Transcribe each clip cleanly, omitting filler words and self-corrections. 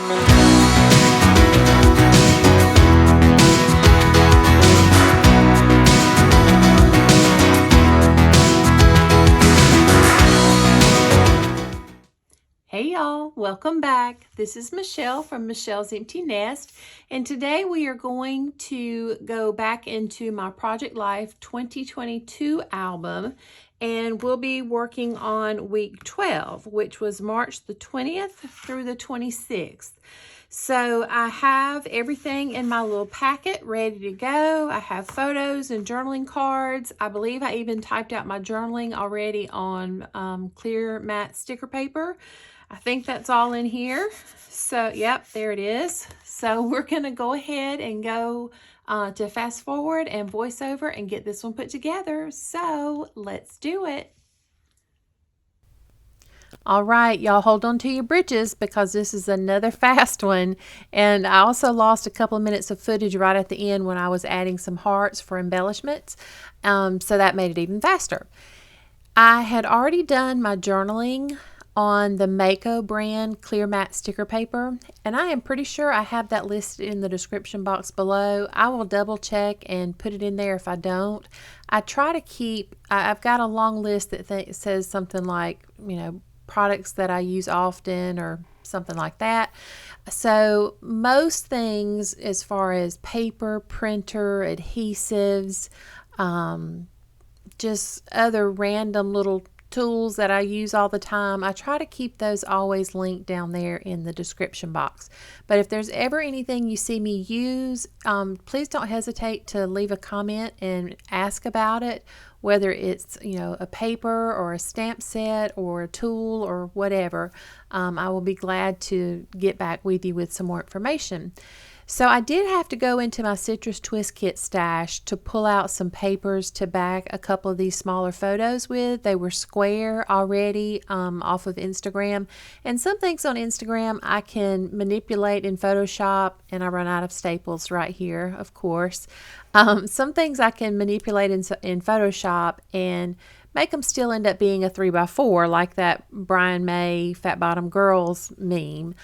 Hey y'all, welcome back. This is Michelle from Michelle's Empty Nest, and today we are going to go back into my Project Life 2022 album, and we'll be working on week 12, which was March the 20th through the 26th. So I have everything in my little packet ready to go. I have photos and journaling cards. I believe I even typed out my journaling already on clear matte sticker paper. I think that's all in here. So, yep, there it is. So we're going to go ahead and go to fast forward and voiceover and get this one put together. So let's do it. All right, y'all hold on to your britches because this is another fast one. And I also lost a couple of minutes of footage right at the end when I was adding some hearts for embellishments. So that made it even faster. I had already done my journaling on the Mako brand clear matte sticker paper, and I am pretty sure I have that listed in the description box below. I will double check and put it in there if I don't. I try to keep, I've got a long list that says something like, products that I use often or something like that. So most things as far as paper, printer, adhesives, just other random little tools that I use all the time, I try to keep those always linked down there in the description box. But if there's ever anything you see me use, please don't hesitate to leave a comment and ask about it, whether it's a paper or a stamp set or a tool or whatever. I will be glad to get back with you with some more information. So I did have to go into my Citrus Twist Kit stash to pull out some papers to back a couple of these smaller photos with. They were square already off of Instagram. And some things on Instagram I can manipulate in Photoshop, and I run out of staples right here, of course. Some things I can manipulate in Photoshop and make them still end up being a 3x4 like that Brian May Fat Bottom Girls meme.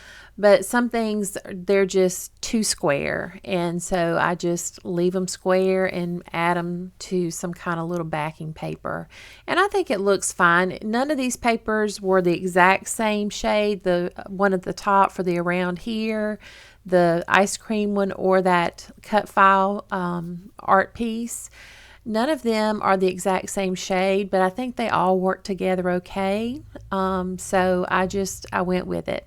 But some things, they're just too square, and so I just leave them square and add them to some kind of little backing paper. And I think it looks fine. None of these papers were the exact same shade. The one at the top for the around here, the ice cream one, or that cut file art piece. None of them are the exact same shade, but I think they all work together okay. So I went with it.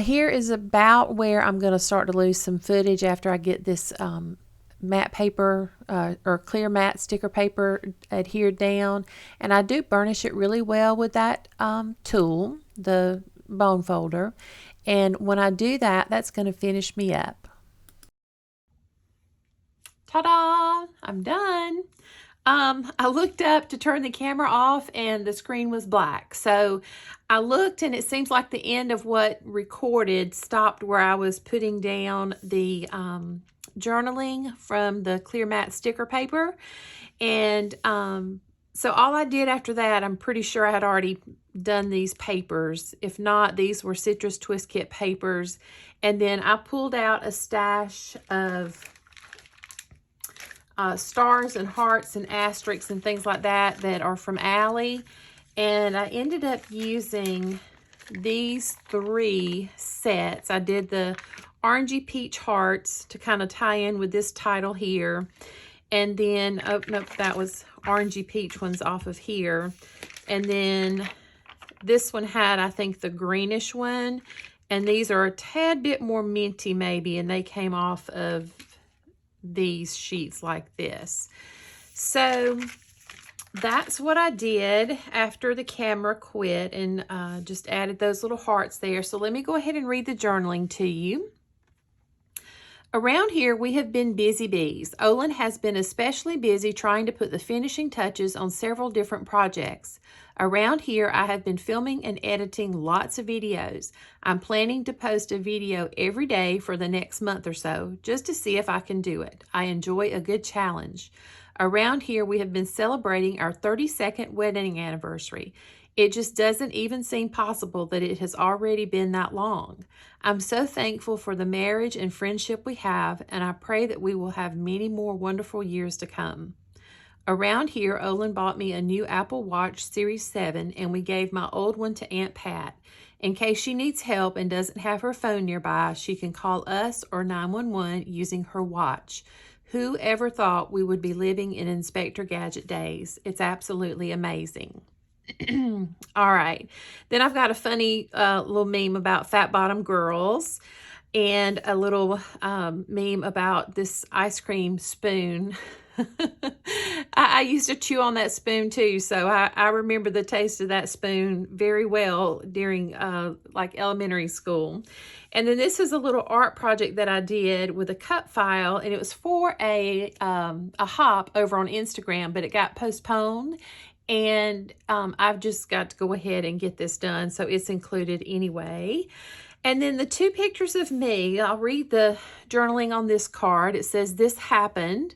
Here is about where I'm going to start to lose some footage after I get this matte paper or clear matte sticker paper adhered down. And I do burnish it really well with that tool, the bone folder. And when I do that, that's going to finish me up. Ta-da! I'm done. I looked up to turn the camera off and the screen was black. So I looked and it seems like the end of what recorded stopped where I was putting down the journaling from the clear matte sticker paper. And so all I did after that, I'm pretty sure I had already done these papers. If not, these were Citrus Twist Kit papers. And then I pulled out a stash of stars and hearts and asterisks and things like that that are from Ally. And I ended up using these 3 sets. I did the orangey peach hearts to kind of tie in with this title here. And then, oh, nope, that was orangey peach ones off of here. And then this one had, I think, the greenish one. And these are a tad bit more minty maybe, and they came off of these sheets like this. So that's what I did after the camera quit, and just added those little hearts there. So let me go ahead and read the journaling to you. Around here, we have been busy bees. Olin has been especially busy trying to put the finishing touches on several different projects. Around here, I have been filming and editing lots of videos. I'm planning to post a video every day for the next month or so, just to see if I can do it. I enjoy a good challenge. Around here, we have been celebrating our 32nd wedding anniversary. It just doesn't even seem possible that it has already been that long. I'm so thankful for the marriage and friendship we have, and I pray that we will have many more wonderful years to come. Around here, Olin bought me a new Apple Watch Series 7, and we gave my old one to Aunt Pat. In case she needs help and doesn't have her phone nearby, she can call us or 911 using her watch. Who ever thought we would be living in Inspector Gadget days? It's absolutely amazing. All right. Then I've got a funny little meme about fat bottom girls and a little meme about this ice cream spoon. I used to chew on that spoon too, so I remember the taste of that spoon very well during like elementary school. And then this is a little art project that I did with a cut file, and it was for a hop over on Instagram, but it got postponed. And I've just got to go ahead and get this done, so it's included anyway. And then the two pictures of me, I'll read the journaling on this card. It says, "This happened.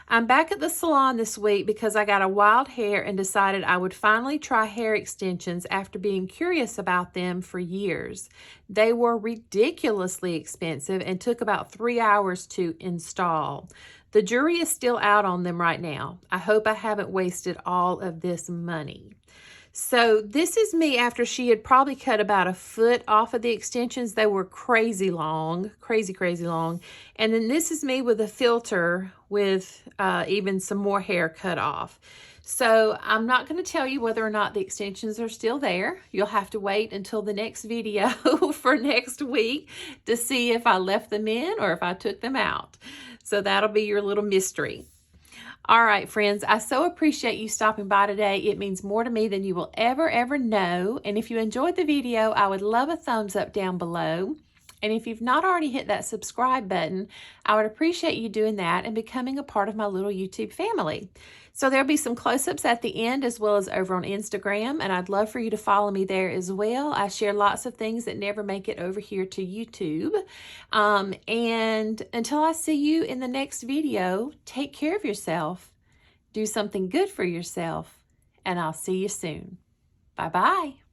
I'm back at the salon this week because I got a wild hair and decided I would finally try hair extensions after being curious about them for years. They were ridiculously expensive and took about 3 hours to install. The jury is still out on them right now. I hope I haven't wasted all of this money." So this is me after she had probably cut about 1 foot off of the extensions. They were crazy long, crazy long. And then this is me with a filter with even some more hair cut off. So I'm not going to tell you whether or not the extensions are still there. You'll have to wait until the next video for next week to see if I left them in or if I took them out. So that'll be your little mystery. All right, friends, I so appreciate you stopping by today. It means more to me than you will ever know. And if you enjoyed the video, I would love a thumbs up down below. And if you've not already hit that subscribe button, I would appreciate you doing that and becoming a part of my little YouTube family. So there'll be some close-ups at the end as well as over on Instagram, and I'd love for you to follow me there as well. I share lots of things that never make it over here to YouTube. And until I see you in the next video, take care of yourself, do something good for yourself, and I'll see you soon. Bye-bye.